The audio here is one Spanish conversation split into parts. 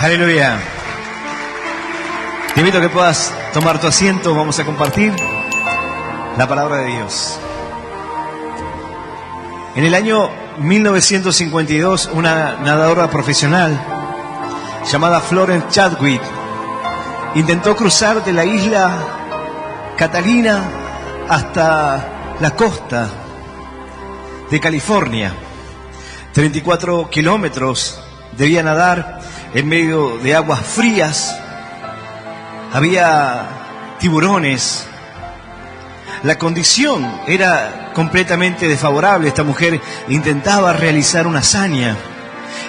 Aleluya. Te invito a que puedas tomar tu asiento. Vamos a compartir la palabra de Dios. En el año 1952, una nadadora profesional llamada Florence Chadwick intentó cruzar de la isla Catalina hasta la costa de California. 34 kilómetros debía nadar en medio de aguas frías. Había tiburones. La condición era completamente desfavorable. Esta mujer intentaba realizar una hazaña.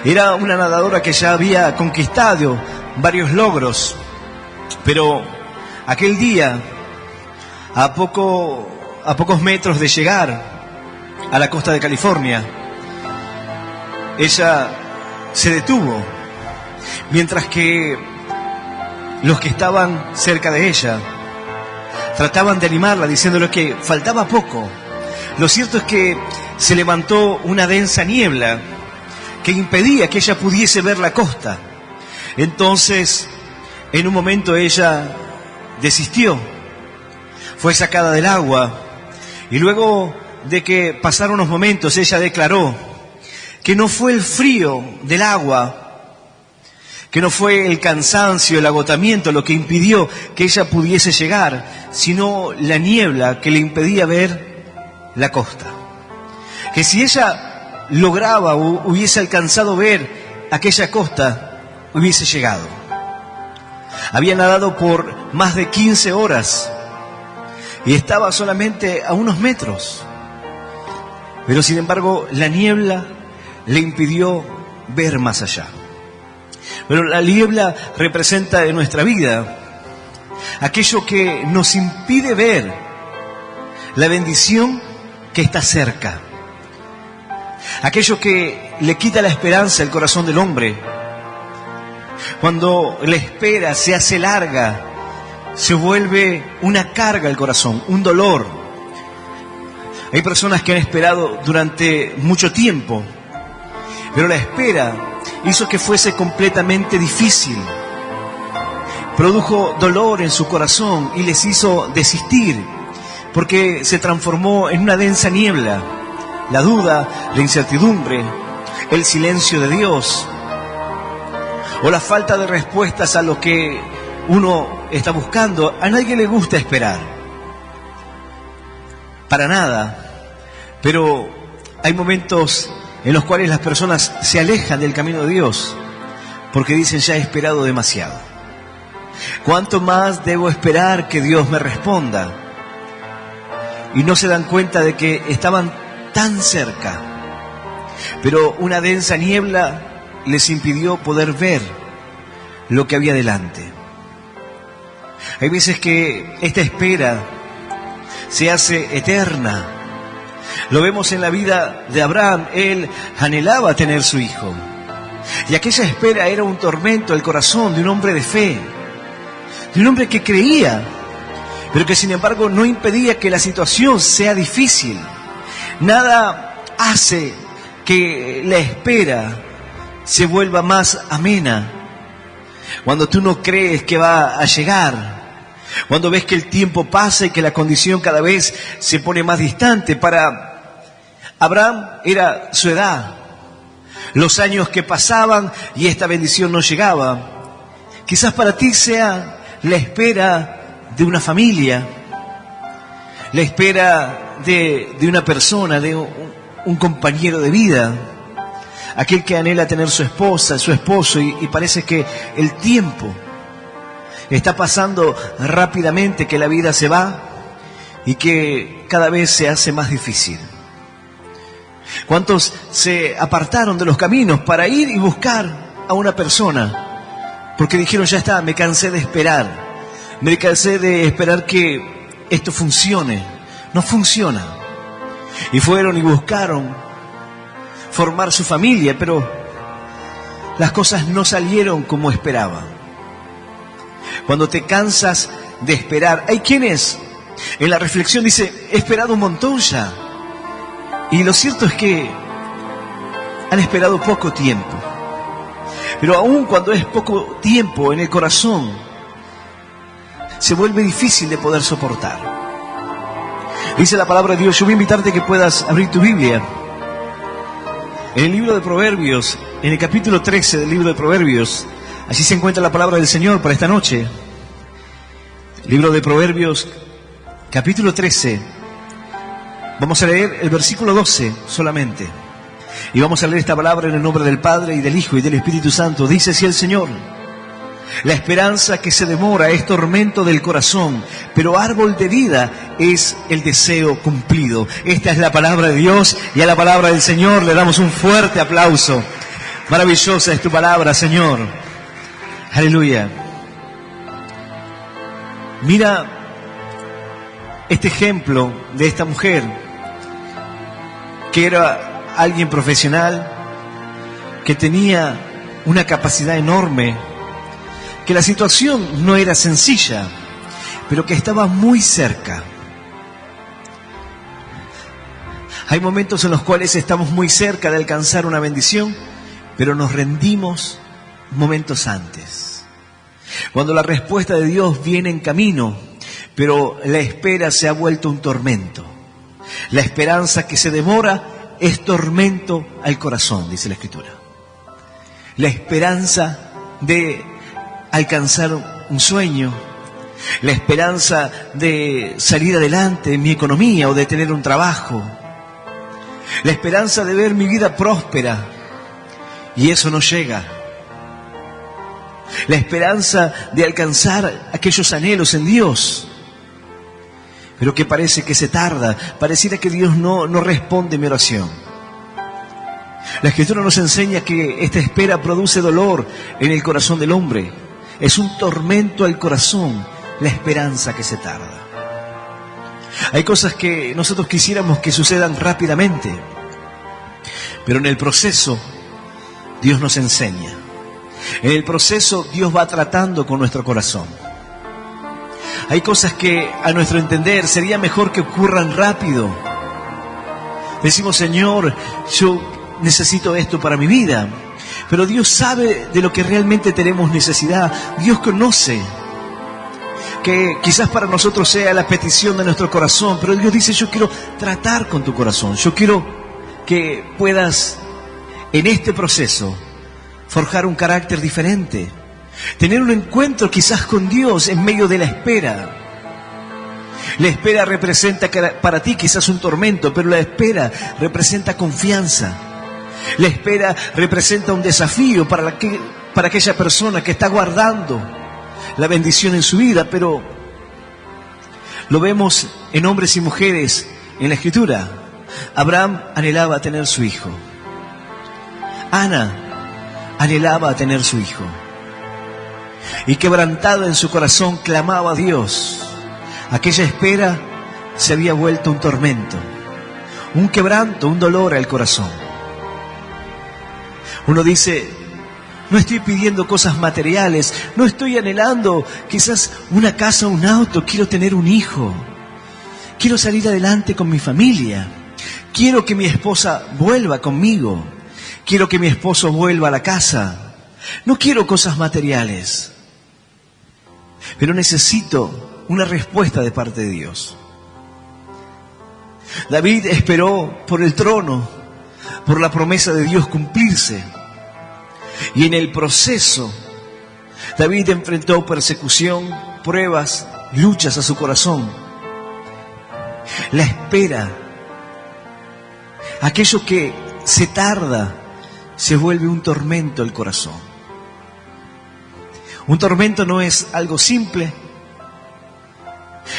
Era una nadadora que ya había conquistado varios logros. Pero aquel día, a pocos metros de llegar a la costa de California, ella se detuvo, mientras que los que estaban cerca de ella trataban de animarla, diciéndole que faltaba poco. Lo cierto es que se levantó una densa niebla que impedía que ella pudiese ver la costa. Entonces, en un momento ella desistió, fue sacada del agua, y luego de que pasaron unos momentos, ella declaró que no fue el frío del agua, que no fue el cansancio, el agotamiento lo que impidió que ella pudiese llegar, sino la niebla que le impedía ver la costa. Que si ella lograba o hubiese alcanzado ver aquella costa, hubiese llegado. Había nadado por más de 15 horas y estaba solamente a unos metros. Pero sin embargo, la niebla le impidió ver más allá. Pero la niebla representa en nuestra vida aquello que nos impide ver la bendición que está cerca. Aquello que le quita la esperanza al corazón del hombre. Cuando la espera se hace larga, se vuelve una carga al corazón, un dolor. Hay personas que han esperado durante mucho tiempo, pero la espera hizo que fuese completamente difícil. Produjo dolor en su corazón y les hizo desistir, porque se transformó en una densa niebla. La duda, la incertidumbre, el silencio de Dios, o la falta de respuestas a lo que uno está buscando. A nadie le gusta esperar, para nada, pero hay momentos en los cuales las personas se alejan del camino de Dios porque dicen: ya he esperado demasiado. ¿Cuánto más debo esperar que Dios me responda? Y no se dan cuenta de que estaban tan cerca, pero una densa niebla les impidió poder ver lo que había delante. Hay veces que esta espera se hace eterna. Lo vemos en la vida de Abraham. Él anhelaba tener su hijo, y aquella espera era un tormento al corazón de un hombre de fe, de un hombre que creía, pero que sin embargo no impedía que la situación sea difícil. Nada hace que la espera se vuelva más amena cuando tú no crees que va a llegar, cuando ves que el tiempo pasa y que la condición cada vez se pone más distante. Para Abraham era su edad, los años que pasaban y esta bendición no llegaba. Quizás para ti sea la espera de una familia, la espera de una persona, de un compañero de vida, aquel que anhela tener su esposa, su esposo, y parece que el tiempo está pasando rápidamente, que la vida se va y que cada vez se hace más difícil. ¿Cuántos se apartaron de los caminos para ir y buscar a una persona? Porque dijeron: ya está, me cansé de esperar. Me cansé de esperar que esto funcione. No funciona. Y fueron y buscaron formar su familia, pero las cosas no salieron como esperaban. Cuando te cansas de esperar, hay quienes en la reflexión dicen: he esperado un montón ya. Y lo cierto es que han esperado poco tiempo. Pero aún cuando es poco tiempo en el corazón, se vuelve difícil de poder soportar. Dice la palabra de Dios, yo voy a invitarte a que puedas abrir tu Biblia. En el libro de Proverbios, en el capítulo 13 del libro de Proverbios, allí se encuentra la palabra del Señor para esta noche. Libro de Proverbios, capítulo 13. Vamos a leer el versículo 12 solamente. Y vamos a leer esta palabra en el nombre del Padre, y del Hijo, y del Espíritu Santo. Dice así el Señor: la esperanza que se demora es tormento del corazón, pero árbol de vida es el deseo cumplido. Esta es la palabra de Dios, y a la palabra del Señor le damos un fuerte aplauso. Maravillosa es tu palabra, Señor. Aleluya. Mira este ejemplo de esta mujer, que era alguien profesional, que tenía una capacidad enorme, que la situación no era sencilla, pero que estaba muy cerca. Hay momentos en los cuales estamos muy cerca de alcanzar una bendición, pero nos rendimos momentos antes. Cuando la respuesta de Dios viene en camino, pero la espera se ha vuelto un tormento. La esperanza que se demora es tormento al corazón, dice la Escritura. La esperanza de alcanzar un sueño, la esperanza de salir adelante en mi economía o de tener un trabajo, la esperanza de ver mi vida próspera, y eso no llega. La esperanza de alcanzar aquellos anhelos en Dios, pero que parece que se tarda, pareciera que Dios no responde mi oración. La Escritura nos enseña que esta espera produce dolor en el corazón del hombre. Es un tormento al corazón la esperanza que se tarda. Hay cosas que nosotros quisiéramos que sucedan rápidamente, pero en el proceso Dios nos enseña. En el proceso Dios va tratando con nuestro corazón. Hay cosas que a nuestro entender sería mejor que ocurran rápido. Decimos: Señor, yo necesito esto para mi vida. Pero Dios sabe de lo que realmente tenemos necesidad. Dios conoce que quizás para nosotros sea la petición de nuestro corazón, pero Dios dice: yo quiero tratar con tu corazón. Yo quiero que puedas en este proceso forjar un carácter diferente, tener un encuentro quizás con Dios en medio de la espera. La espera representa para ti quizás un tormento, pero la espera representa confianza. La espera representa un desafío para aquella persona que está guardando la bendición en su vida, pero lo vemos en hombres y mujeres en la Escritura. Abraham anhelaba tener su hijo. Ana anhelaba tener su hijo. Y quebrantada en su corazón clamaba a Dios. Aquella espera se había vuelto un tormento, un quebranto, un dolor al corazón. Uno dice: no estoy pidiendo cosas materiales, no estoy anhelando quizás una casa o un auto, quiero tener un hijo, quiero salir adelante con mi familia, quiero que mi esposa vuelva conmigo, quiero que mi esposo vuelva a la casa, no quiero cosas materiales, pero necesito una respuesta de parte de Dios. David esperó por el trono, por la promesa de Dios cumplirse. Y en el proceso, David enfrentó persecución, pruebas, luchas a su corazón. La espera, aquello que se tarda, se vuelve un tormento al corazón. Un tormento no es algo simple.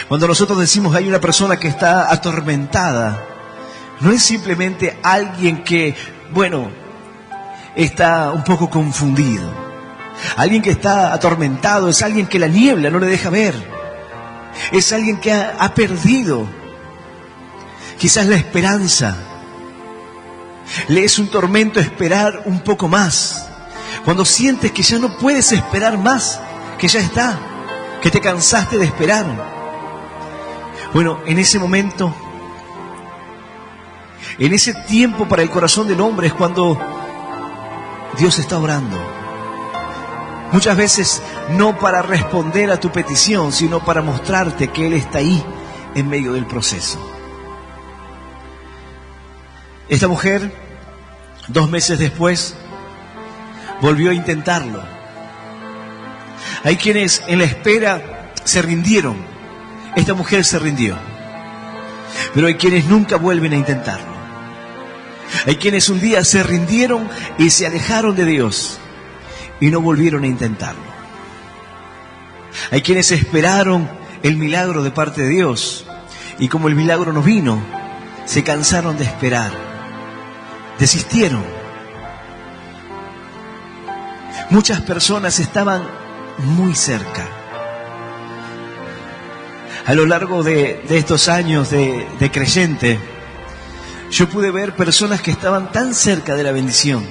Cuando nosotros decimos hay una persona que está atormentada, no es simplemente alguien que, está un poco confundido. Alguien que está atormentado es alguien que la niebla no le deja ver. Es alguien que ha perdido quizás la esperanza. Le es un tormento esperar un poco más. Cuando sientes que ya no puedes esperar más, que ya está, que te cansaste de esperar. En ese momento, en ese tiempo para el corazón del hombre es cuando Dios está orando. Muchas veces no para responder a tu petición, sino para mostrarte que Él está ahí en medio del proceso. Esta mujer, 2 meses después, volvió a intentarlo. Hay quienes en la espera se rindieron. Esta mujer se rindió. Pero hay quienes nunca vuelven a intentarlo. Hay quienes un día se rindieron y se alejaron de Dios y no volvieron a intentarlo. Hay quienes esperaron el milagro de parte de Dios y como el milagro no vino, se cansaron de esperar, desistieron. Muchas personas estaban muy cerca. A lo largo de estos años de creyente, yo pude ver personas que estaban tan cerca de la bendición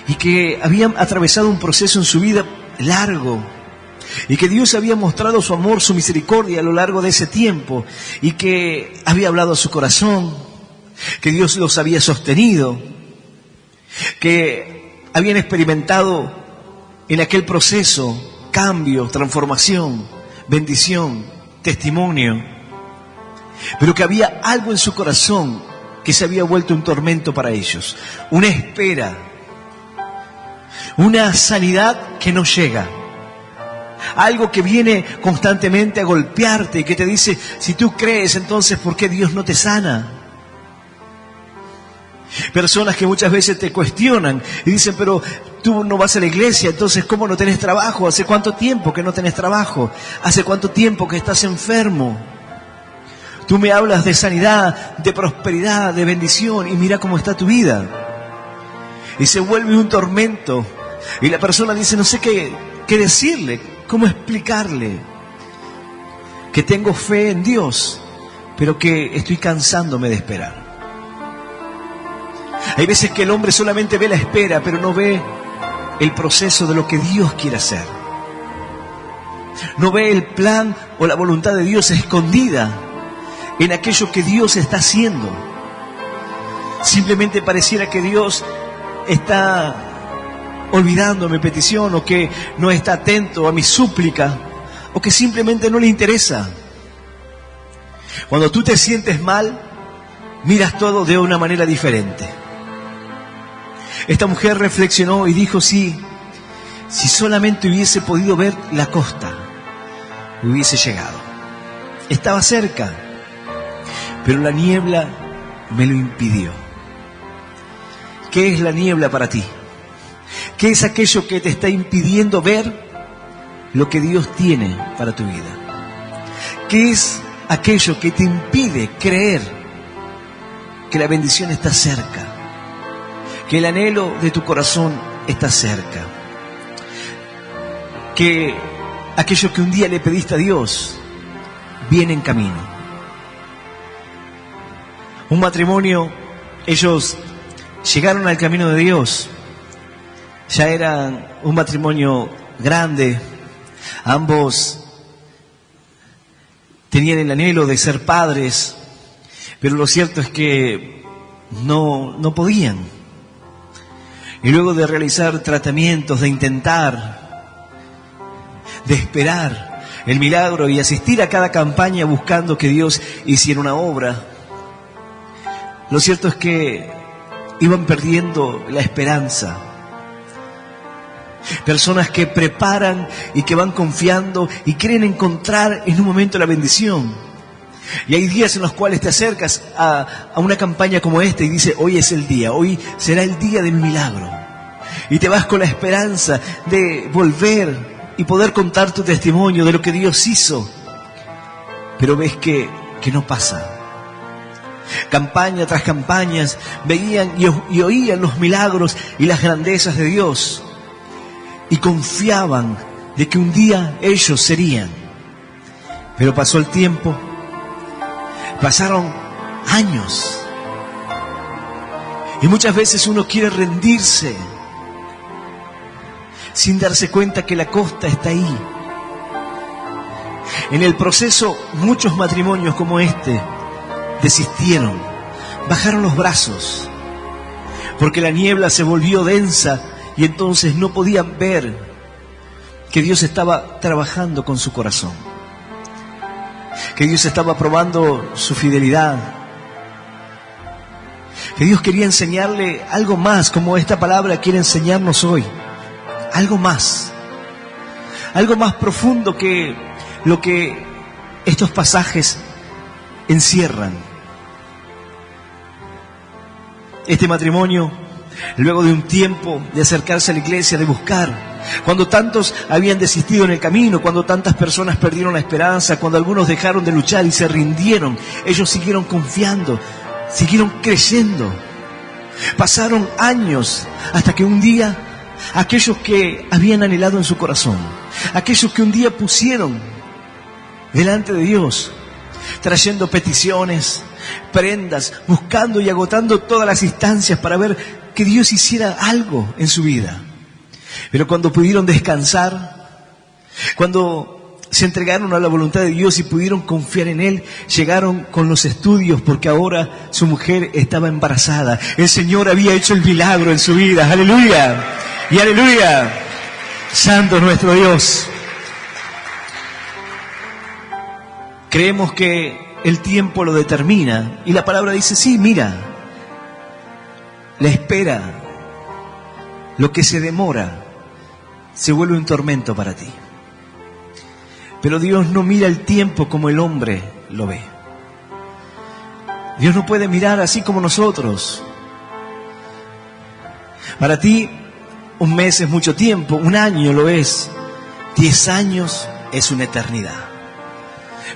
y que habían atravesado un proceso en su vida largo y que Dios había mostrado su amor, su misericordia a lo largo de ese tiempo y que había hablado a su corazón, que Dios los había sostenido, que habían experimentado en aquel proceso cambio, transformación, bendición, testimonio, pero que había algo en su corazón que se había vuelto un tormento para ellos, una espera, una sanidad que no llega, algo que viene constantemente a golpearte y que te dice, si tú crees, entonces ¿por qué Dios no te sana? Personas que muchas veces te cuestionan y dicen, pero tú no vas a la iglesia, entonces ¿cómo no tenés trabajo? ¿Hace cuánto tiempo que no tenés trabajo? ¿Hace cuánto tiempo que estás enfermo? Tú me hablas de sanidad, de prosperidad, de bendición y mira cómo está tu vida. Y se vuelve un tormento y la persona dice, no sé qué decirle, cómo explicarle que tengo fe en Dios, pero que estoy cansándome de esperar. Hay veces que el hombre solamente ve la espera, pero no ve el proceso de lo que Dios quiere hacer. No ve el plan o la voluntad de Dios escondida en aquello que Dios está haciendo. Simplemente pareciera que Dios está olvidando mi petición, o que no está atento a mi súplica, o que simplemente no le interesa. Cuando tú te sientes mal, miras todo de una manera diferente. Esta mujer reflexionó y dijo, si solamente hubiese podido ver la costa, hubiese llegado. Estaba cerca, pero la niebla me lo impidió. ¿Qué es la niebla para ti? ¿Qué es aquello que te está impidiendo ver lo que Dios tiene para tu vida? ¿Qué es aquello que te impide creer que la bendición está cerca? Que el anhelo de tu corazón está cerca. Que aquello que un día le pediste a Dios viene en camino. Un matrimonio, ellos llegaron al camino de Dios. Ya eran un matrimonio grande. Ambos tenían el anhelo de ser padres, pero lo cierto es que no podían. Y luego de realizar tratamientos, de intentar, de esperar el milagro y asistir a cada campaña buscando que Dios hiciera una obra, lo cierto es que iban perdiendo la esperanza. Personas que preparan y que van confiando y creen encontrar en un momento la bendición. Y hay días en los cuales te acercas a una campaña como esta y dices, hoy es el día, hoy será el día del milagro. Y te vas con la esperanza de volver y poder contar tu testimonio de lo que Dios hizo. Pero ves que no pasa. Campaña tras campañas veían y oían los milagros y las grandezas de Dios. Y confiaban de que un día ellos serían. Pero pasó el tiempo. Pasaron años. Y muchas veces uno quiere rendirse sin darse cuenta que la costa está ahí. En el proceso, muchos matrimonios como este desistieron, bajaron los brazos, porque la niebla se volvió densa y entonces no podían ver que Dios estaba trabajando con su corazón, que Dios estaba probando su fidelidad, que Dios quería enseñarle algo más, como esta palabra quiere enseñarnos hoy, algo más profundo que lo que estos pasajes encierran. Este matrimonio, luego de un tiempo de acercarse a la iglesia, de buscar, cuando tantos habían desistido en el camino, cuando tantas personas perdieron la esperanza, cuando algunos dejaron de luchar y se rindieron, ellos siguieron confiando, siguieron creyendo. Pasaron años hasta que un día aquellos que habían anhelado en su corazón, aquellos que un día pusieron delante de Dios, trayendo peticiones, prendas, buscando y agotando todas las instancias para ver que Dios hiciera algo en su vida. Pero cuando pudieron descansar, cuando se entregaron a la voluntad de Dios y pudieron confiar en Él, llegaron con los estudios porque ahora su mujer estaba embarazada. El Señor había hecho el milagro en su vida. ¡Aleluya! Y aleluya. Santo nuestro Dios. Creemos que el tiempo lo determina y la palabra dice, sí, mira, la espera, lo que se demora, se vuelve un tormento para ti. Pero Dios no mira el tiempo como el hombre lo ve. Dios no puede mirar así como nosotros. Para ti, un mes es mucho tiempo, un año lo es, 10 años es una eternidad.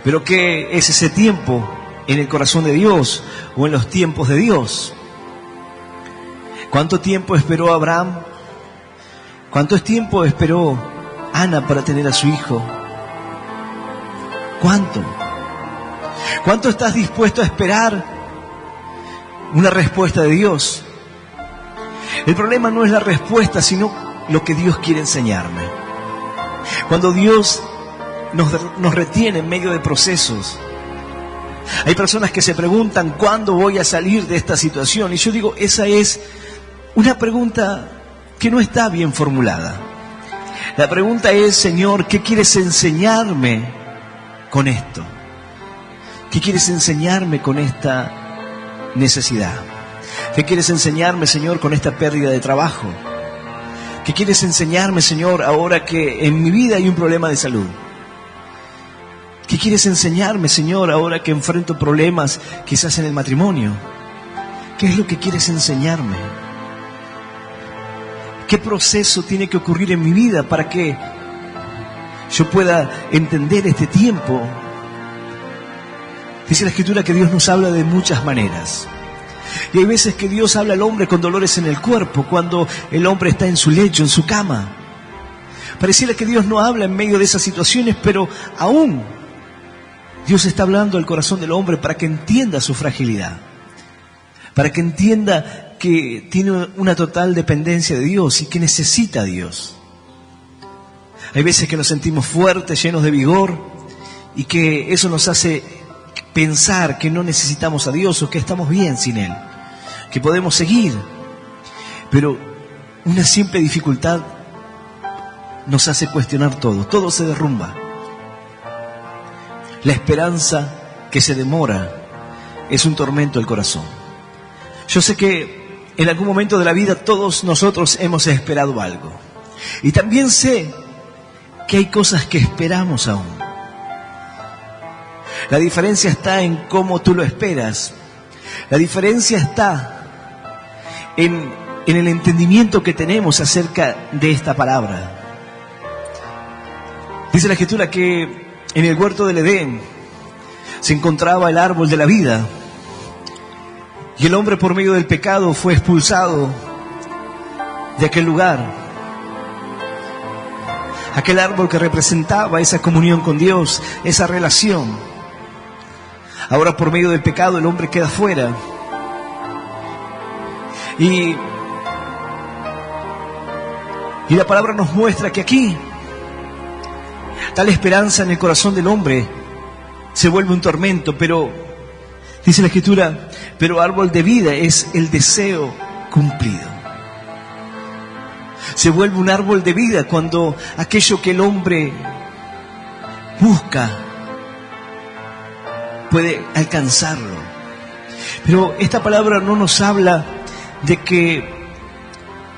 Pero ¿qué es ese tiempo en el corazón de Dios o en los tiempos de Dios? ¿Cuánto tiempo esperó Abraham? ¿Cuánto tiempo esperó Ana para tener a su hijo? ¿Cuánto? ¿Cuánto estás dispuesto a esperar una respuesta de Dios? El problema no es la respuesta, sino lo que Dios quiere enseñarme. Cuando Dios nos retiene en medio de procesos, hay personas que se preguntan ¿cuándo voy a salir de esta situación? Y yo digo, esa es una pregunta que no está bien formulada. La pregunta es, Señor, ¿qué quieres enseñarme con esto? ¿Qué quieres enseñarme con esta necesidad? ¿Qué quieres enseñarme, Señor, con esta pérdida de trabajo? ¿Qué quieres enseñarme, Señor, ahora que en mi vida hay un problema de salud? ¿Qué quieres enseñarme, Señor, ahora que enfrento problemas quizás en el matrimonio? ¿Qué es lo que quieres enseñarme? ¿Qué proceso tiene que ocurrir en mi vida para que yo pueda entender este tiempo? Dice la Escritura que Dios nos habla de muchas maneras. Y hay veces que Dios habla al hombre con dolores en el cuerpo, cuando el hombre está en su lecho, en su cama. Pareciera que Dios no habla en medio de esas situaciones, pero aún Dios está hablando al corazón del hombre para que entienda su fragilidad, para que entienda que tiene una total dependencia de Dios y que necesita a Dios. Hay veces que nos sentimos fuertes, llenos de vigor, y que eso nos hace pensar que no necesitamos a Dios o que estamos bien sin Él, que podemos seguir. Pero una simple dificultad nos hace cuestionar todo se derrumba. La esperanza que se demora es un tormento al corazón. Yo sé que en algún momento de la vida todos nosotros hemos esperado algo. Y también sé que hay cosas que esperamos aún. La diferencia está en cómo tú lo esperas. La diferencia está en el entendimiento que tenemos acerca de esta palabra. Dice la Escritura que en el huerto del Edén se encontraba el árbol de la vida. Y el hombre, por medio del pecado, fue expulsado de aquel lugar. Aquel árbol que representaba esa comunión con Dios, esa relación. Ahora, por medio del pecado, el hombre queda fuera. Y la palabra nos muestra que aquí, tal esperanza en el corazón del hombre se vuelve un tormento, pero dice la Escritura, pero árbol de vida es el deseo cumplido. Se vuelve un árbol de vida cuando aquello que el hombre busca puede alcanzarlo. Pero esta palabra no nos habla de que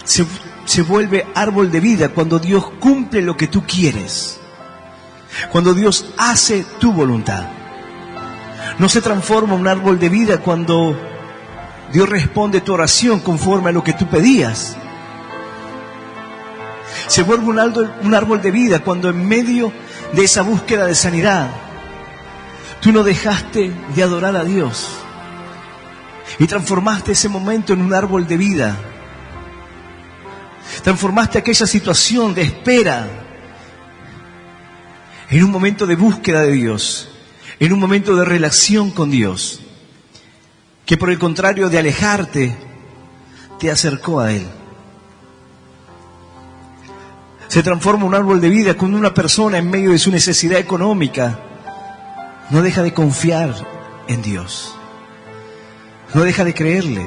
se vuelve árbol de vida cuando Dios cumple lo que tú quieres, cuando Dios hace tu voluntad. No se transforma un árbol de vida cuando Dios responde tu oración conforme a lo que tú pedías. Se vuelve un árbol de vida cuando en medio de esa búsqueda de sanidad tú no dejaste de adorar a Dios y transformaste ese momento en un árbol de vida. Transformaste aquella situación de espera en un momento de búsqueda de Dios, en un momento de relación con Dios, que por el contrario de alejarte, te acercó a Él. Se transforma un árbol de vida cuando una persona en medio de su necesidad económica no deja de confiar en Dios, no deja de creerle,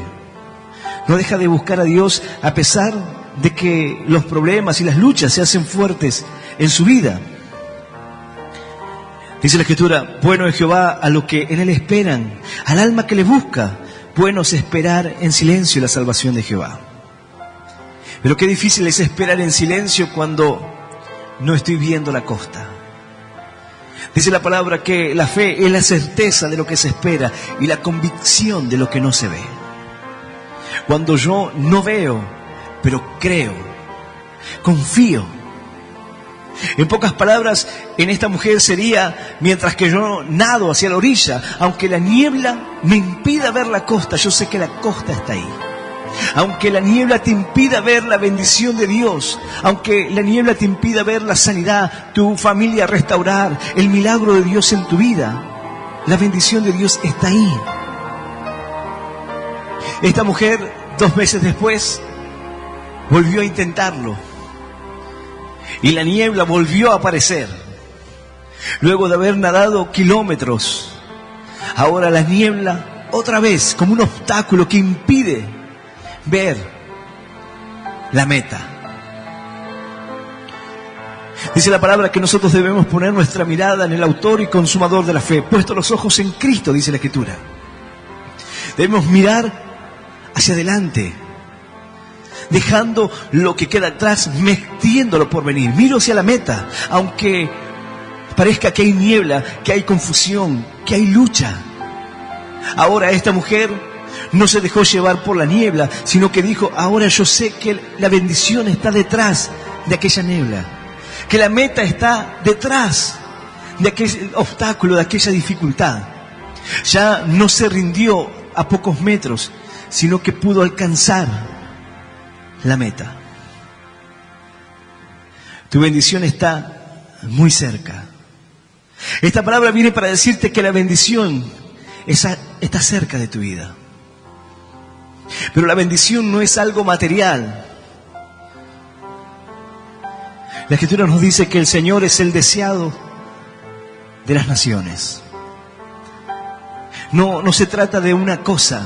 no deja de buscar a Dios a pesar de que los problemas y las luchas se hacen fuertes en su vida. Dice la Escritura, bueno es Jehová a los que en Él esperan, al alma que le busca, bueno es esperar en silencio la salvación de Jehová. Pero qué difícil es esperar en silencio cuando no estoy viendo la costa. Dice la palabra que la fe es la certeza de lo que se espera y la convicción de lo que no se ve. Cuando yo no veo, pero creo, confío. En pocas palabras, en esta mujer sería, mientras que yo nado hacia la orilla, aunque la niebla me impida ver la costa, yo sé que la costa está ahí. Aunque la niebla te impida ver la bendición de Dios, aunque la niebla te impida ver la sanidad, tu familia restaurar, el milagro de Dios en tu vida, la bendición de Dios está ahí. Esta mujer, 2 meses después, volvió a intentarlo. Y la niebla volvió a aparecer. Luego de haber nadado kilómetros, ahora la niebla otra vez como un obstáculo que impide ver la meta. Dice la palabra que nosotros debemos poner nuestra mirada en el autor y consumador de la fe, puesto los ojos en Cristo, dice la Escritura. Debemos mirar hacia adelante, dejando lo que queda atrás, metiéndolo por venir. Miro hacia la meta, aunque parezca que hay niebla, que hay confusión, que hay lucha. Ahora esta mujer no se dejó llevar por la niebla, sino que dijo, ahora yo sé que la bendición está detrás de aquella niebla, que la meta está detrás de aquel obstáculo, de aquella dificultad. Ya no se rindió a pocos metros, sino que pudo alcanzar la meta. Tu bendición está muy cerca. Esta palabra viene para decirte que la bendición está cerca de tu vida. Pero la bendición no es algo material. La Escritura nos dice que el Señor es el deseado de las naciones. No se trata de una cosa.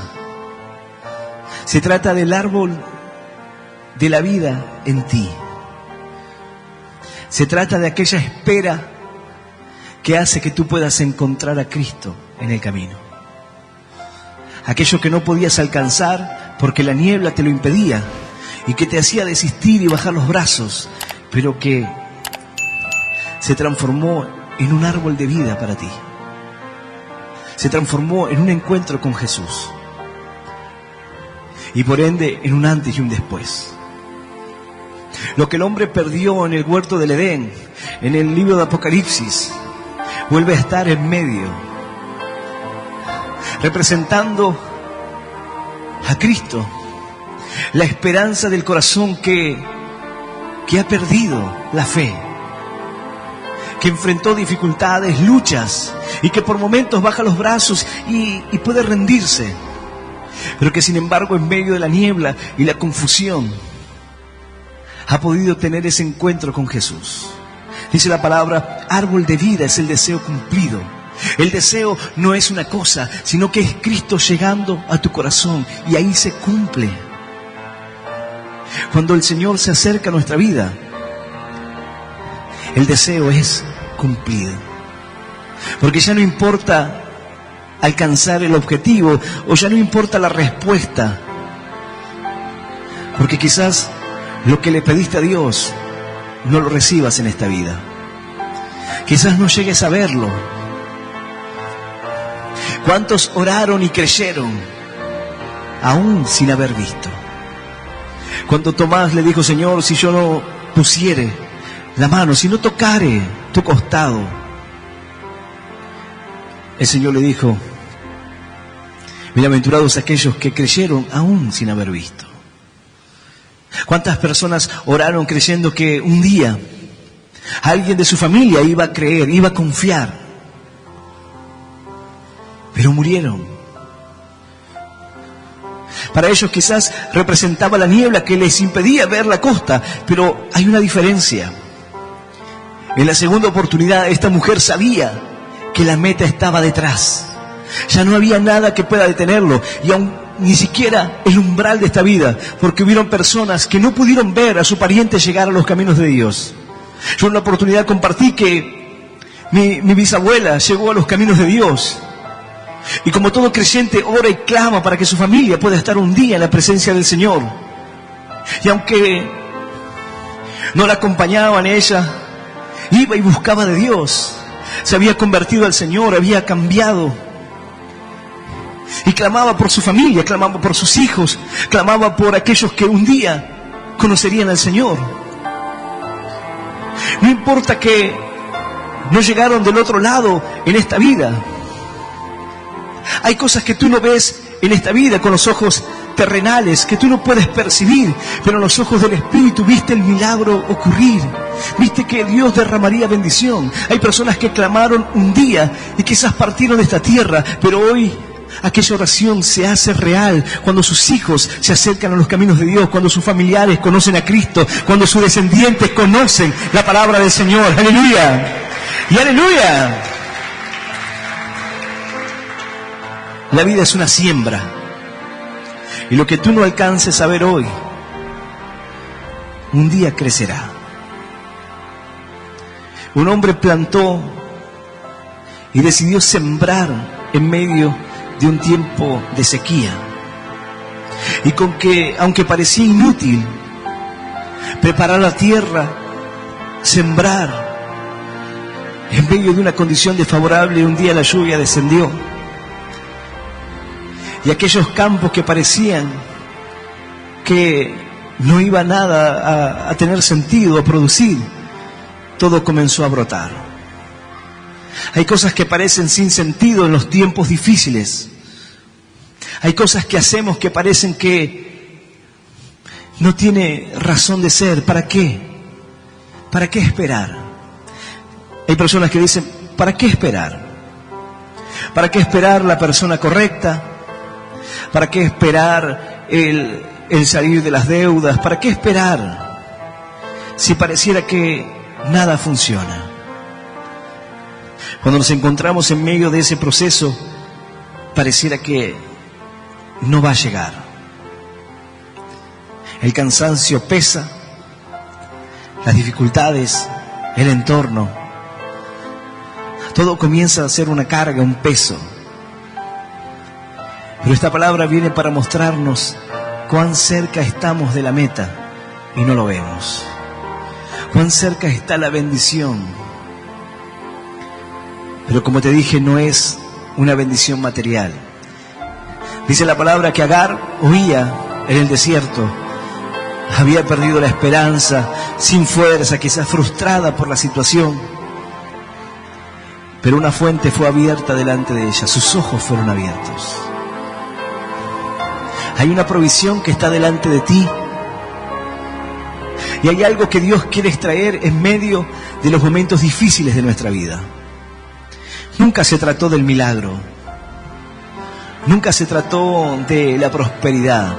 Se trata del árbol de la vida en ti. Se trata de aquella espera que hace que tú puedas encontrar a Cristo en el camino. Aquello que no podías alcanzar porque la niebla te lo impedía y que te hacía desistir y bajar los brazos, pero que se transformó en un árbol de vida para ti. Se transformó en un encuentro con Jesús y por ende en un antes y un después. Lo que el hombre perdió en el huerto del Edén, en el libro de Apocalipsis, vuelve a estar en medio, representando a Cristo, la esperanza del corazón que ha perdido la fe, que enfrentó dificultades, luchas, y que por momentos baja los brazos y puede rendirse, pero que sin embargo en medio de la niebla y la confusión ha podido tener ese encuentro con Jesús. Dice la palabra, árbol de vida es el deseo cumplido. El deseo no es una cosa, sino que es Cristo llegando a tu corazón y ahí se cumple. Cuando el Señor se acerca a nuestra vida, el deseo es cumplido. Porque ya no importa alcanzar el objetivo, o ya no importa la respuesta. Porque quizás lo que le pediste a Dios no lo recibas en esta vida. Quizás no llegues a verlo. ¿Cuántos oraron y creyeron aún sin haber visto? Cuando Tomás le dijo: Señor, si yo no pusiere la mano, si no tocare tu costado, el Señor le dijo: bienaventurados aquellos que creyeron aún sin haber visto. ¿Cuántas personas oraron creyendo que un día alguien de su familia iba a creer, iba a confiar? Pero murieron. Para ellos quizás representaba la niebla que les impedía ver la costa, pero hay una diferencia. En la segunda oportunidad, esta mujer sabía que la meta estaba detrás. Ya no había nada que pueda detenerlo, y aún ni siquiera el umbral de esta vida, porque hubieron personas que no pudieron ver a su pariente llegar a los caminos de Dios. Yo en una oportunidad compartí que mi bisabuela llegó a los caminos de Dios, y como todo creyente ora y clama para que su familia pueda estar un día en la presencia del Señor. Y aunque no la acompañaban, ella iba y buscaba de Dios. Se había convertido al Señor, había cambiado. Y clamaba por su familia, clamaba por sus hijos, clamaba por aquellos que un día conocerían al Señor. No importa que no llegaron del otro lado en esta vida. Hay cosas que tú no ves en esta vida con los ojos terrenales, que tú no puedes percibir, pero en los ojos del Espíritu viste el milagro ocurrir. Viste que Dios derramaría bendición. Hay personas que clamaron un día y quizás partieron de esta tierra, pero hoy aquella oración se hace real cuando sus hijos se acercan a los caminos de Dios, cuando sus familiares conocen a Cristo, cuando sus descendientes conocen la palabra del Señor. ¡Aleluya! ¡Y aleluya! La vida es una siembra, y lo que tú no alcances a ver hoy, un día crecerá. Un hombre plantó y decidió sembrar en medio de un tiempo de sequía, y aunque parecía inútil preparar la tierra, sembrar en medio de una condición desfavorable, un día la lluvia descendió. Y aquellos campos que parecían que no iba nada a tener sentido, a producir, todo comenzó a brotar. Hay cosas que parecen sin sentido en los tiempos difíciles. Hay cosas que hacemos que parecen que no tiene razón de ser. ¿Para qué? ¿Para qué esperar? Hay personas que dicen: ¿para qué esperar? ¿Para qué esperar la persona correcta? ¿Para qué esperar el salir de las deudas? ¿Para qué esperar si pareciera que nada funciona? Cuando nos encontramos en medio de ese proceso, pareciera que no va a llegar. El cansancio pesa, las dificultades, el entorno, todo comienza a ser una carga, un peso. Pero esta palabra viene para mostrarnos cuán cerca estamos de la meta y no lo vemos. Cuán cerca está la bendición. Pero como te dije, no es una bendición material. Dice la palabra que Agar huía en el desierto. Había perdido la esperanza, sin fuerza, quizás frustrada por la situación. Pero una fuente fue abierta delante de ella, sus ojos fueron abiertos. Hay una provisión que está delante de ti. Y hay algo que Dios quiere extraer en medio de los momentos difíciles de nuestra vida. Nunca se trató del milagro. Nunca se trató de la prosperidad.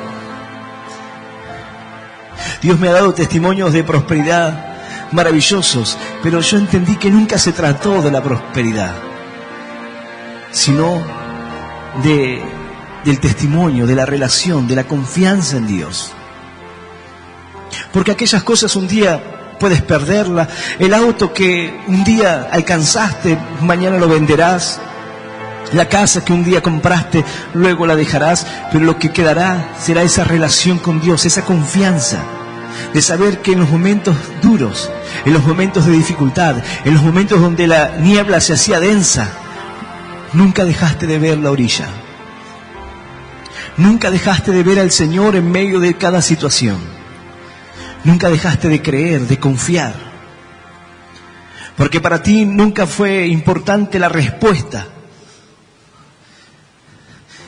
Dios me ha dado testimonios de prosperidad maravillosos, pero yo entendí que nunca se trató de la prosperidad, sino del testimonio, de la relación, de la confianza en Dios. Porque aquellas cosas un día puedes perderla. El auto que un día alcanzaste, mañana lo venderás. La casa que un día compraste, luego la dejarás. Pero lo que quedará será esa relación con Dios, esa confianza de saber que en los momentos duros, en los momentos de dificultad, en los momentos donde la niebla se hacía densa, nunca dejaste de ver la orilla. Nunca dejaste de ver al Señor en medio de cada situación. Nunca dejaste de creer, de confiar. Porque para ti nunca fue importante la respuesta,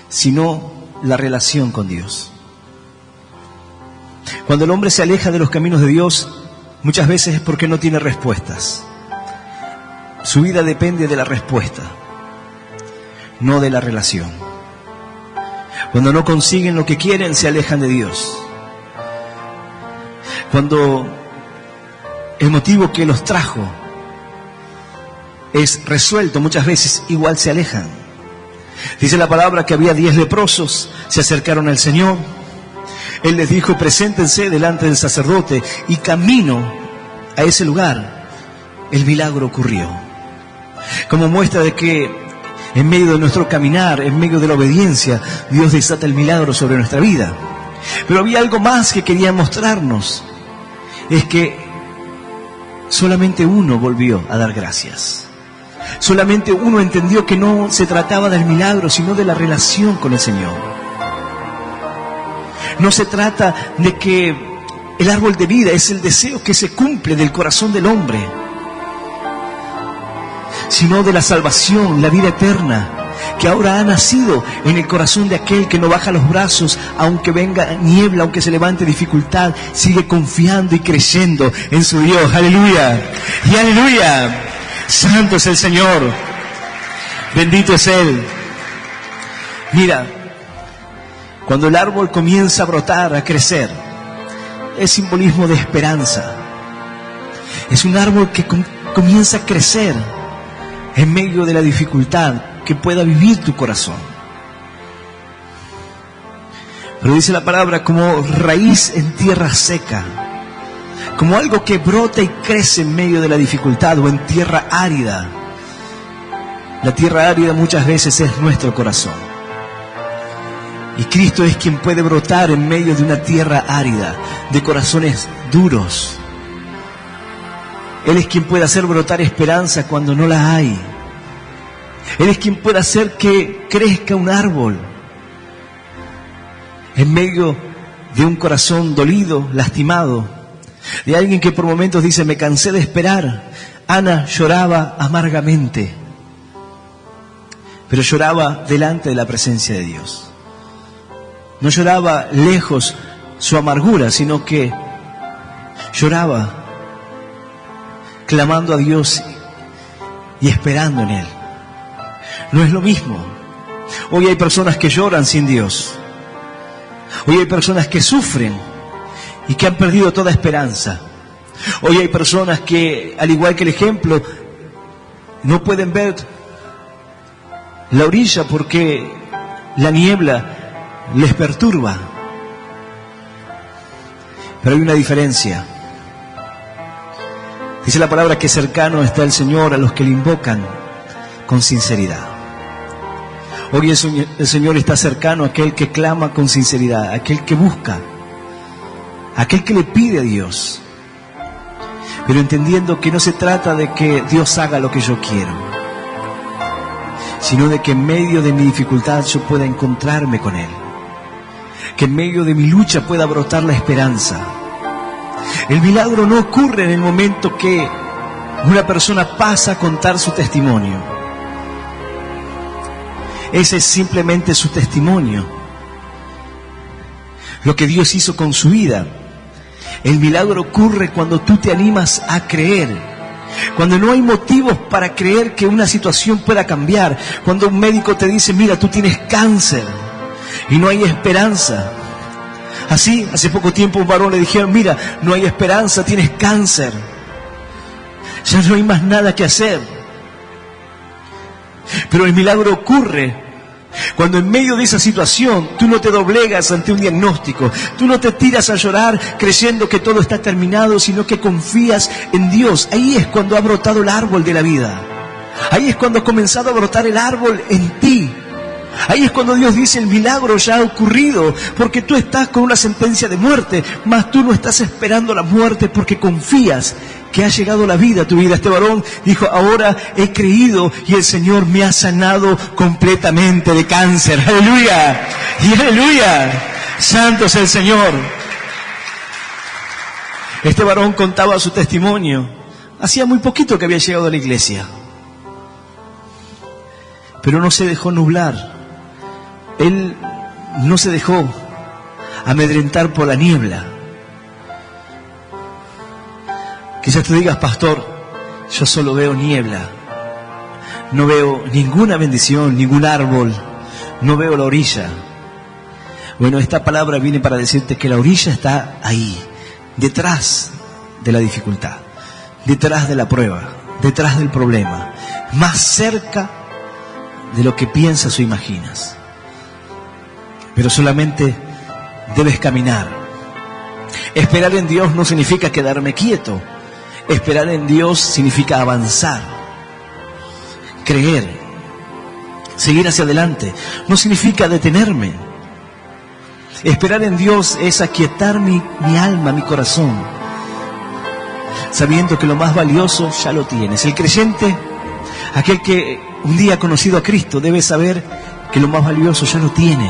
sino la relación con Dios. Cuando el hombre se aleja de los caminos de Dios, muchas veces es porque no tiene respuestas. Su vida depende de la respuesta, no de la relación. Cuando no consiguen lo que quieren, se alejan de Dios. Cuando el motivo que los trajo es resuelto, muchas veces igual se alejan. Dice la palabra que había 10 leprosos, se acercaron al Señor. Él les dijo, preséntense delante del sacerdote, y camino a ese lugar, el milagro ocurrió. Como muestra de que en medio de nuestro caminar, en medio de la obediencia, Dios desata el milagro sobre nuestra vida. Pero había algo más que quería mostrarnos. Es que solamente uno volvió a dar gracias. Solamente uno entendió que no se trataba del milagro, sino de la relación con el Señor. No se trata de que el árbol de vida es el deseo que se cumple del corazón del hombre, sino de la salvación, la vida eterna, que ahora ha nacido en el corazón de aquel que no baja los brazos, aunque venga niebla, aunque se levante dificultad, sigue confiando y creyendo en su Dios. ¡Aleluya! ¡Y aleluya! ¡Santo es el Señor! ¡Bendito es Él! Mira, cuando el árbol comienza a brotar, a crecer, es simbolismo de esperanza. Es un árbol que comienza a crecer en medio de la dificultad que pueda vivir tu corazón. Pero dice la palabra como raíz en tierra seca, como algo que brota y crece en medio de la dificultad o en tierra árida. La tierra árida muchas veces es nuestro corazón. Y Cristo es quien puede brotar en medio de una tierra árida, de corazones duros. Él es quien puede hacer brotar esperanza cuando no la hay. Él es quien puede hacer que crezca un árbol en medio de un corazón dolido, lastimado, de alguien que por momentos dice, me cansé de esperar. Ana lloraba amargamente, pero lloraba delante de la presencia de Dios. No lloraba lejos su amargura, sino que lloraba clamando a Dios y esperando en Él. No es lo mismo. Hoy hay personas que lloran sin Dios. Hoy hay personas que sufren y que han perdido toda esperanza. Hoy hay personas que, al igual que el ejemplo, no pueden ver la orilla porque la niebla les perturba. Pero hay una diferencia. Dice la palabra que cercano está el Señor a los que le invocan con sinceridad. Hoy el Señor está cercano a aquel que clama con sinceridad, a aquel que busca, a aquel que le pide a Dios. Pero entendiendo que no se trata de que Dios haga lo que yo quiero, sino de que en medio de mi dificultad yo pueda encontrarme con Él. Que en medio de mi lucha pueda brotar la esperanza. El milagro no ocurre en el momento que una persona pasa a contar su testimonio. Ese es simplemente su testimonio. Lo que Dios hizo con su vida. El milagro ocurre cuando tú te animas a creer. Cuando no hay motivos para creer que una situación pueda cambiar. Cuando un médico te dice, mira, tú tienes cáncer y no hay esperanza. Así, hace poco tiempo a un varón le dijeron, mira, no hay esperanza, tienes cáncer. Ya no hay más nada que hacer. Pero el milagro ocurre Cuando en medio de esa situación tú no te doblegas ante un diagnóstico, tú no te tiras a llorar creyendo que todo está terminado, sino que confías en Dios. Ahí es cuando ha brotado el árbol de la vida. Ahí es cuando ha comenzado a brotar el árbol en ti. Ahí es cuando Dios dice: el milagro ya ha ocurrido, porque tú estás con una sentencia de muerte, mas tú no estás esperando la muerte porque confías que ha llegado la vida a tu vida. Este varón dijo: ahora he creído y el Señor me ha sanado completamente de cáncer. ¡Aleluya! ¡Y aleluya! ¡Santo es el Señor! Este varón contaba su testimonio. Hacía muy poquito que había llegado a la iglesia, pero no se dejó nublar. Él no se dejó amedrentar por la niebla. Quizás tú digas: pastor, yo solo veo niebla. No veo ninguna bendición, ningún árbol. No veo la orilla. Bueno, esta palabra viene para decirte que la orilla está ahí, detrás de la dificultad, detrás de la prueba, detrás del problema, más cerca de lo que piensas o imaginas. Pero solamente debes caminar. Esperar en Dios no significa quedarme quieto. Esperar en Dios significa avanzar, creer, seguir hacia adelante. No significa detenerme. Esperar en Dios es aquietar mi alma, mi corazón, sabiendo que lo más valioso ya lo tienes. El creyente, aquel que un día ha conocido a Cristo, debe saber que lo más valioso ya lo tiene.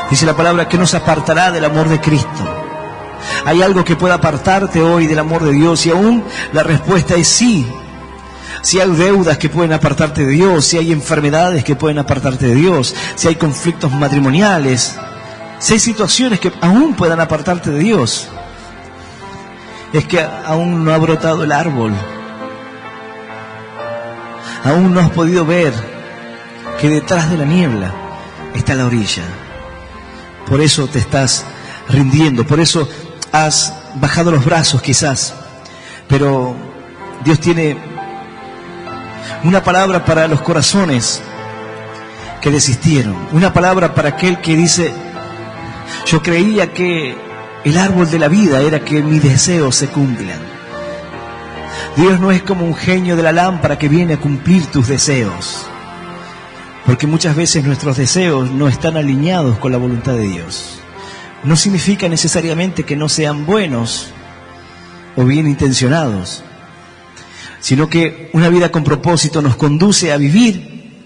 Dice la palabra que nos apartará del amor de Cristo. ¿Hay algo que pueda apartarte hoy del amor de Dios? Y aún la respuesta es sí. Si hay deudas que pueden apartarte de Dios, si hay enfermedades que pueden apartarte de Dios, si hay conflictos matrimoniales, si hay situaciones que aún puedan apartarte de Dios, es que aún no ha brotado el árbol. Aún no has podido ver que detrás de la niebla está la orilla. Por eso te estás rindiendo, por eso has bajado los brazos quizás. Pero Dios tiene una palabra para los corazones que desistieron. Una palabra para aquel que dice: yo creía que el árbol de la vida era que mis deseos se cumplan. Dios no es como un genio de la lámpara que viene a cumplir tus deseos. Porque muchas veces nuestros deseos no están alineados con la voluntad de Dios. No significa necesariamente que no sean buenos o bien intencionados, sino que una vida con propósito nos conduce a vivir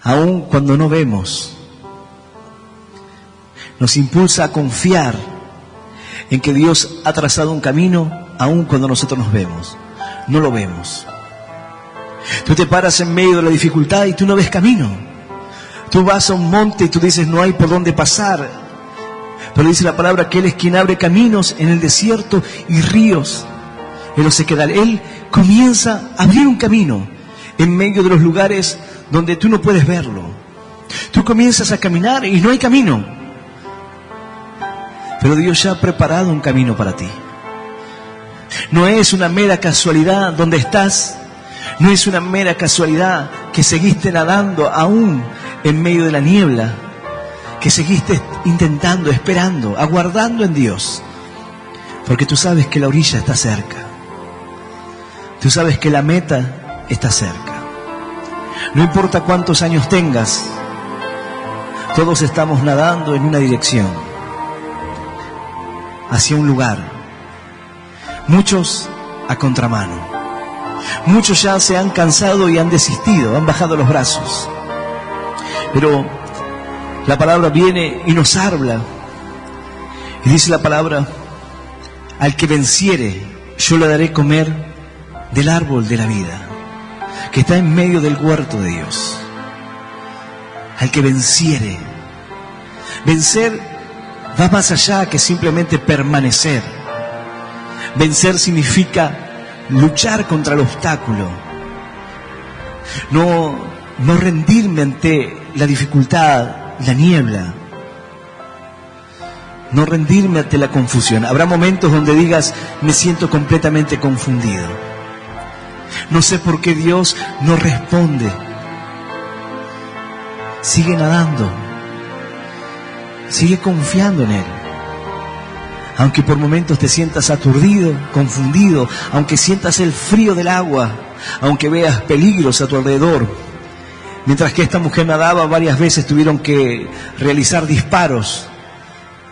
aun cuando no vemos. Nos impulsa a confiar en que Dios ha trazado un camino aun cuando nosotros no lo vemos. Tú te paras en medio de la dificultad y tú no ves camino. Tú vas a un monte y tú dices: no hay por dónde pasar. Pero dice la palabra que Él es quien abre caminos en el desierto y ríos en los sequedales. Él comienza a abrir un camino en medio de los lugares donde tú no puedes verlo. Tú comienzas a caminar y no hay camino. Pero Dios ya ha preparado un camino para ti. No es una mera casualidad donde estás. No es una mera casualidad que seguiste nadando aún en medio de la niebla, que seguiste intentando, esperando, aguardando en Dios, porque tú sabes que la orilla está cerca. Tú sabes que la meta está cerca. No importa cuántos años tengas, todos estamos nadando en una dirección, hacia un lugar. Muchos a contramano. Muchos ya se han cansado y han desistido, han bajado los brazos. Pero la palabra viene y nos habla. Y dice la palabra: al que venciere, yo le daré comer del árbol de la vida, que está en medio del huerto de Dios. Al que venciere. Vencer va más allá que simplemente permanecer. Vencer significa luchar contra el obstáculo. No rendirme ante la dificultad, la niebla. No rendirme ante la confusión. Habrá momentos donde digas: me siento completamente confundido. No sé por qué Dios no responde. Sigue nadando. Sigue confiando en Él. Aunque por momentos te sientas aturdido, confundido, aunque sientas el frío del agua, aunque veas peligros a tu alrededor. Mientras que esta mujer nadaba, varias veces tuvieron que realizar disparos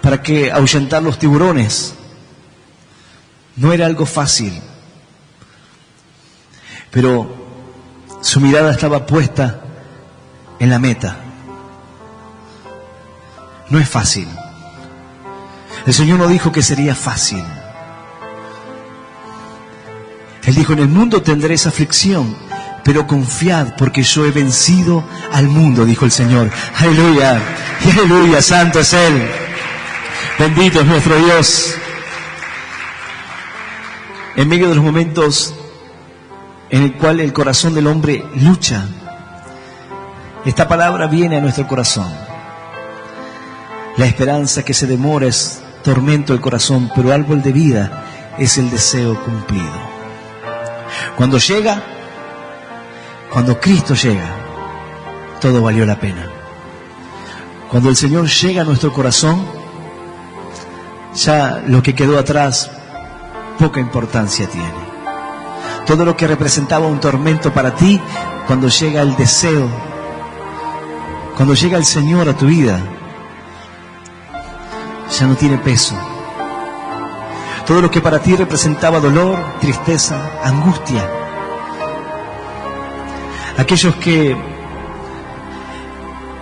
para que ahuyentar los tiburones. No era algo fácil, pero su mirada estaba puesta en la meta. No es fácil. El Señor no dijo que sería fácil. Él dijo: en el mundo tendréis aflicción, pero confiad, porque yo he vencido al mundo, dijo el Señor. Aleluya, y aleluya, santo es Él. Bendito es nuestro Dios. En medio de los momentos en el cual el corazón del hombre lucha, esta palabra viene a nuestro corazón. La esperanza que se demora es tormento del corazón, pero árbol de vida es el deseo cumplido. Cuando llega, cuando Cristo llega, todo valió la pena. Cuando el Señor llega a nuestro corazón, ya lo que quedó atrás poca importancia tiene. Todo lo que representaba un tormento para ti, cuando llega el deseo, cuando llega el Señor a tu vida, ya no tiene peso. Todo lo que para ti representaba dolor, tristeza, angustia. Aquellos que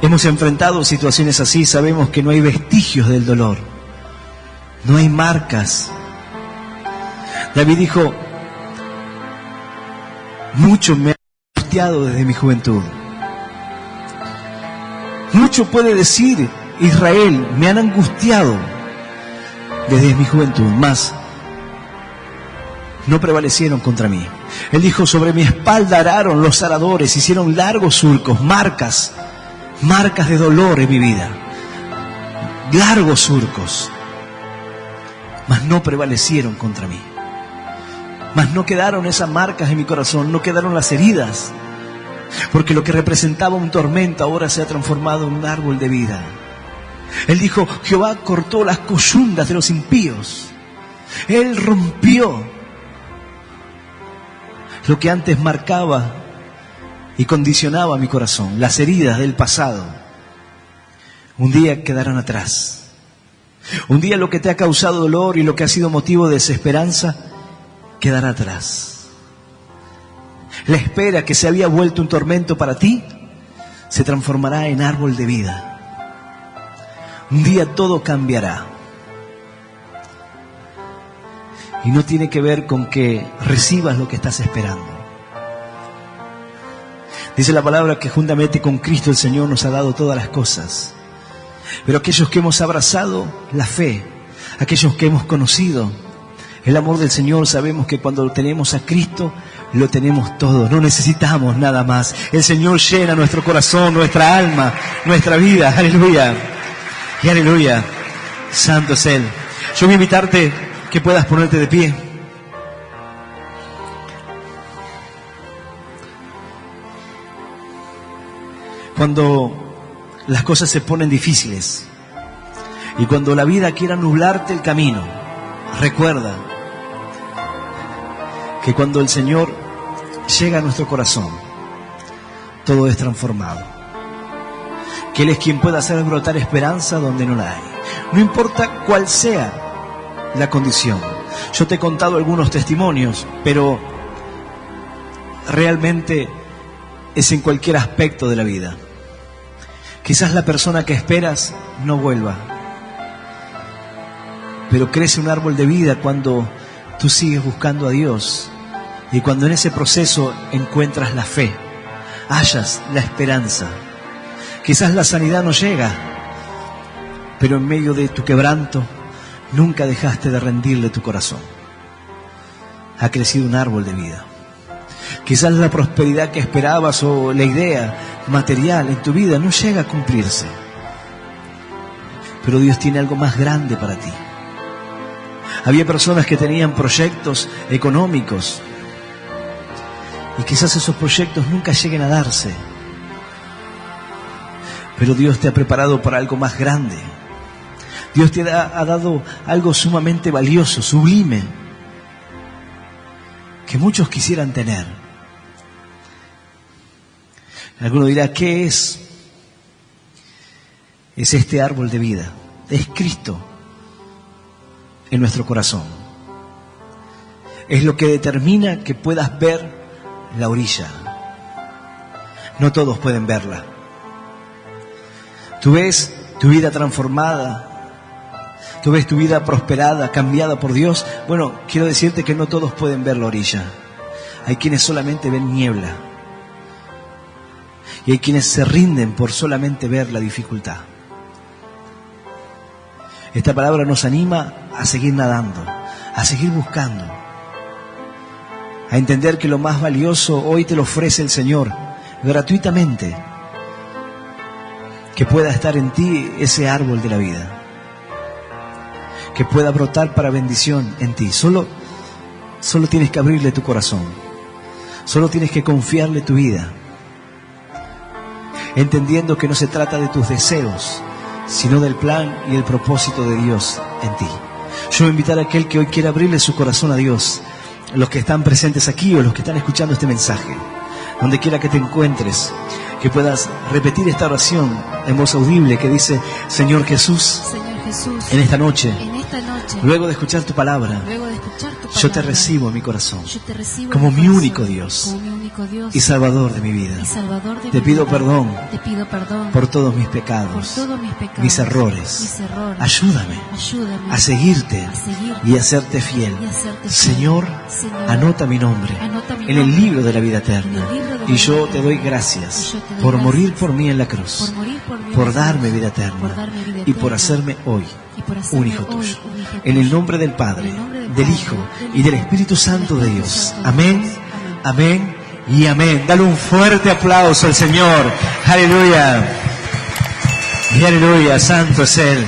hemos enfrentado situaciones así, sabemos que no hay vestigios del dolor, no hay marcas. David dijo: mucho me ha angustiado desde mi juventud. Mucho puede decir Israel: me han angustiado desde mi juventud, mas no prevalecieron contra mí. Él dijo: sobre mi espalda araron los aradores, hicieron largos surcos, marcas de dolor en mi vida, largos surcos, mas no prevalecieron contra mí. Mas no quedaron esas marcas en mi corazón, no quedaron las heridas, porque lo que representaba un tormento ahora se ha transformado en un árbol de vida. Él dijo: Jehová cortó las coyundas de los impíos. Él rompió lo que antes marcaba y condicionaba mi corazón. Las heridas del pasado un día quedarán atrás. Un día lo que te ha causado dolor y lo que ha sido motivo de desesperanza quedará atrás. La espera que se había vuelto un tormento para ti se transformará en árbol de vida. Un día todo cambiará. Y no tiene que ver con que recibas lo que estás esperando. Dice la palabra que juntamente con Cristo el Señor nos ha dado todas las cosas. Pero aquellos que hemos abrazado la fe, aquellos que hemos conocido el amor del Señor, sabemos que cuando tenemos a Cristo, lo tenemos todo. No necesitamos nada más. El Señor llena nuestro corazón, nuestra alma, nuestra vida. Aleluya. Y aleluya. Santo es Él. Yo voy a invitarte que puedas ponerte de pie. Cuando las cosas se ponen difíciles y cuando la vida quiera nublarte el camino, recuerda que cuando el Señor llega a nuestro corazón, todo es transformado. Que Él es quien puede hacer brotar esperanza donde no la hay. No importa cuál sea la condición. Yo te he contado algunos testimonios, pero realmente es en cualquier aspecto de la vida. Quizás la persona que esperas no vuelva, pero crece un árbol de vida cuando tú sigues buscando a Dios y cuando en ese proceso encuentras la fe, hallas la esperanza. Quizás la sanidad no llega, pero en medio de tu quebranto nunca dejaste de rendirle tu corazón. Ha crecido un árbol de vida. Quizás la prosperidad que esperabas o la idea material en tu vida no llega a cumplirse, pero Dios tiene algo más grande para ti. Había personas que tenían proyectos económicos Y quizás esos proyectos nunca lleguen a darse. Pero Dios te ha preparado para algo más grande. Dios te ha dado algo sumamente valioso, sublime, que muchos quisieran tener. Alguno dirá, ¿qué es? Es este árbol de vida. Es Cristo en nuestro corazón. Es lo que determina que puedas ver la orilla. No todos pueden verla. Tú ves tu vida transformada. Tú ves tu vida prosperada, cambiada por Dios. Bueno, quiero decirte que no todos pueden ver la orilla. Hay quienes solamente ven niebla. Y hay quienes se rinden por solamente ver la dificultad. Esta palabra nos anima a seguir nadando, a seguir buscando, a entender que lo más valioso hoy te lo ofrece el Señor gratuitamente. Que pueda estar en ti ese árbol de la vida. Que pueda brotar para bendición en ti. Solo tienes que abrirle tu corazón. Solo tienes que confiarle tu vida. Entendiendo que no se trata de tus deseos, sino del plan y el propósito de Dios en ti. Yo voy a invitar a aquel que hoy quiera abrirle su corazón a Dios, los que están presentes aquí o los que están escuchando este mensaje, donde quiera que te encuentres, que puedas repetir esta oración en voz audible que dice: Señor Jesús, en esta noche, luego de escuchar tu palabra, yo te recibo en mi corazón como mi único Dios y Salvador de mi vida. Te pido perdón por todos mis pecados, mis errores. Ayúdame a seguirte y a serte fiel. Señor, anota mi nombre en el libro de la vida eterna. Y yo te doy gracias por morir por mí en la cruz, por darme vida eterna y por hacerme hoy un hijo tuyo. En el nombre del Padre, del Hijo y del Espíritu Santo de Dios. Amén, amén y amén. Dale un fuerte aplauso al Señor. Aleluya. Y aleluya, santo es Él.